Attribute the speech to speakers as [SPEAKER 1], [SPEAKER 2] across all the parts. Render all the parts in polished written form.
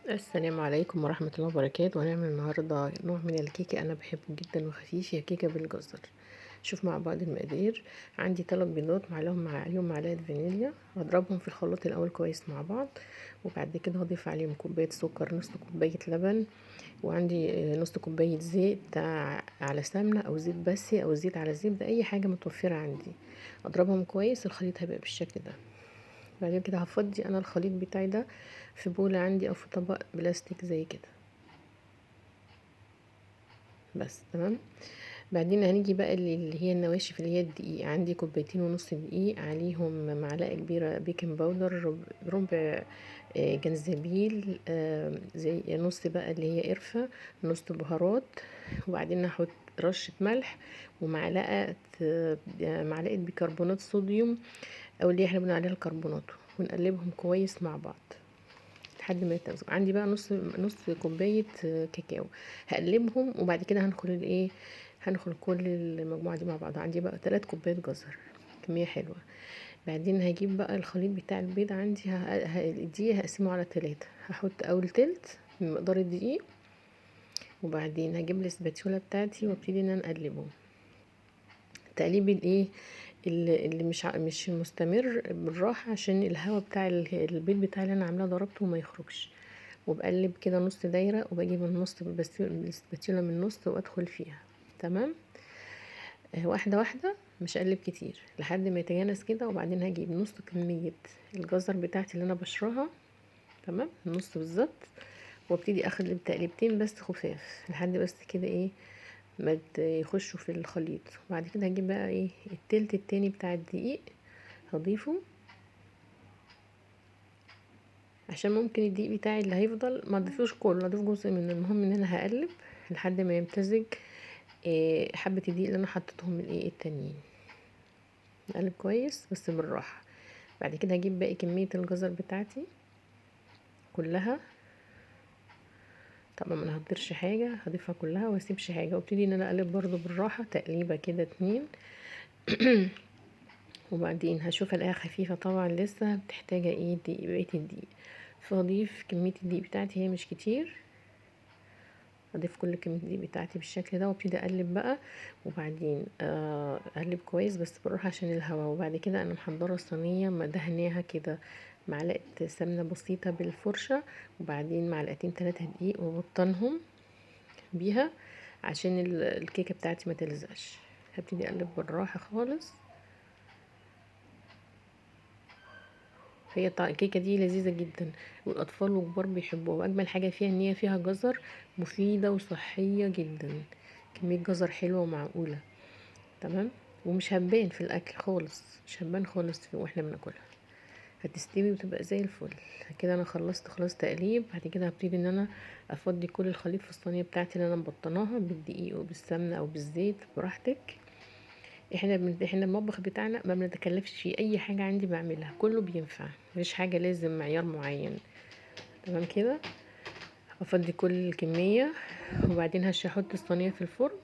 [SPEAKER 1] السلام عليكم ورحمة الله وبركاته. هنعمل النهاردة نوع من الكيكة أنا بحبه جدا وخفيف، هي كيكة بالجزر. شوف مع بعض المقادير. عندي 3 بيضات عليهم معلقة فانيليا، هضربهم في الخلاط الأول كويس مع بعض، وبعد كده هضيف عليهم كوباية سكر، نص كوباية لبن، وعندي نص كوباية زيت على سمنة أو زيت بسي أو زيت على زبدة، أي حاجة متوفرة عندي. أضربهم كويس، الخليط هيبقى بالشكل ده. بعدين كده هفضي انا الخليط بتاعي ده في بولة عندي او في طبق بلاستيك زي كده بس. تمام. بعدين هنيجي بقى اللي هي النواشف، اللي هي الدقيق. عندي كوبايتين ونص دقيق، عليهم معلقة كبيرة بيكنج باودر، ربع جنزبيل، زي نص بقى اللي هي قرفة، نص بهارات، وبعدين هحط رشة ملح، ومعلقة معلقة بيكربونات صوديوم، او اللي احنا بنقول عليها الكربونات، ونقلبهم كويس مع بعض لحد ما يتمزجوا. عندي بقى نص كوبايه كاكاو، هقلبهم، وبعد كده هندخل كل المجموعه دي مع بعض. عندي بقى 3 كوبايات جزر، كميه حلوه. بعدين هجيب بقى الخليط بتاع البيض عندي، الدقيق هقسمه على 3، هحط اول تلت من مقدار الدقيق، وبعدين هجيب الاسباتيولا بتاعتي وابتدي ان انا اقلبهم تقليب الايه اللي مش مستمر، بالراحه، عشان الهواء بتاع البيض بتاعي اللي انا عاملاه ضربته وما يخرجش. وبقلب كده نص دايره، وبجيب النص بالسباتيولا من النص وادخل فيها. تمام. واحده واحده، مش اقلب كتير لحد ما يتجانس كده. وبعدين هجيب نص كميه الجزر بتاعتي اللي انا بشرها، تمام، النص بالظبط، وابتدي اخد تقليبتين بس خفاف لحد بس كده ايه ما يخشوا في الخليط. وبعد كده هجيب بقى ايه التلت التاني بتاع الدقيق، هضيفه، عشان ممكن الدقيق بتاعي اللي هيفضل ما اضيفوش كله، اضيف جزء منه. المهم ان انا هقلب لحد ما يمتزج حبة الدقيق اللي انا حطيتهم الايه التانيين. نقلب كويس بس بالراحة. بعد كده هجيب باقي كمية الجزر بتاعتي كلها، طبعا ما هقدرش حاجة، هضيفها كلها واسيبش حاجة، وابتدي ان انا اقلب برضو بالراحة تقليبة كده 2. وبعدين هشوف الاقيها خفيفة، طبعا لسه بتحتاجة ايه دقيق، بقية الدقيق. فاضيف كمية الدقيق بتاعتي، هي مش كتير، اضيف كل كمية الدقيق بتاعتي بالشكل ده، وابتدي اقلب بقى. وبعدين اقلب كويس بس بالراحة عشان الهواء. وبعد كده انا محضرة الصينية مدهناها كده معلقة سمنة بسيطة بالفرشة، وبعدين معلقتين 3 دقيق وبطنهم بيها عشان الكيكة بتاعتي ما تلزقش. هبتدي اقلب بالراحة خالص. هي الكيكه دي لذيذه جدا، والاطفال والكبار بيحبوها، واجمل حاجه فيها ان هي فيها جزر، مفيده وصحيه جدا، كميه جزر حلوه ومعقوله. تمام. ومش هتبان في الاكل خالص، مش هتبان خالص واحنا بناكلها، هتستوي وتبقى زي الفل. كده انا خلصت خلاص تقليب. بعد كده هبتدي ان انا افضي كل الخليط في الصينيه بتاعتي اللي انا مبطناها بالدقيق وبالسمنه او بالزيت براحتك. احنا المطبخ بتاعنا ما بنتكلفش فيه، اي حاجه عندي بعملها كله بينفع، مفيش حاجه لازم معيار معين. تمام كده. افضي كل الكميه، وبعدين هحط الصينيه في الفرن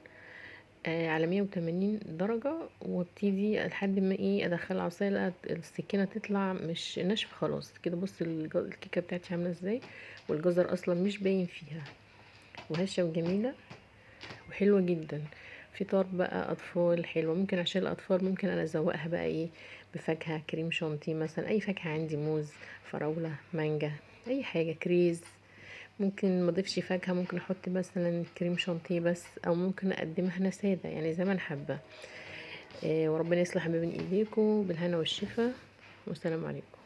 [SPEAKER 1] على 180 درجه، وابتدي لحد ما ايه ادخل العصايه السكينه تطلع مش ناشفه خلاص كده. بص الكيكه بتاعتي عامله ازاي، والجزر اصلا مش باين فيها، وهشه وجميله وحلوة جدا. فطار بقى اطفال حلوة، ممكن عشان الاطفال ممكن انا ازوقها بقى ايه بفاكهة، كريم شانتيه مثلا، اي فاكهة عندي، موز، فراولة، مانجا، اي حاجة، كريز. ممكن ما اضيفش فاكهة، ممكن احط مثلا كريم شانتيه بس، او ممكن اقدمها انا سادة، يعني زي ما انا حابة. وربنا يصلح ما بين ايديكم بالهنا والشفا، والسلام عليكم.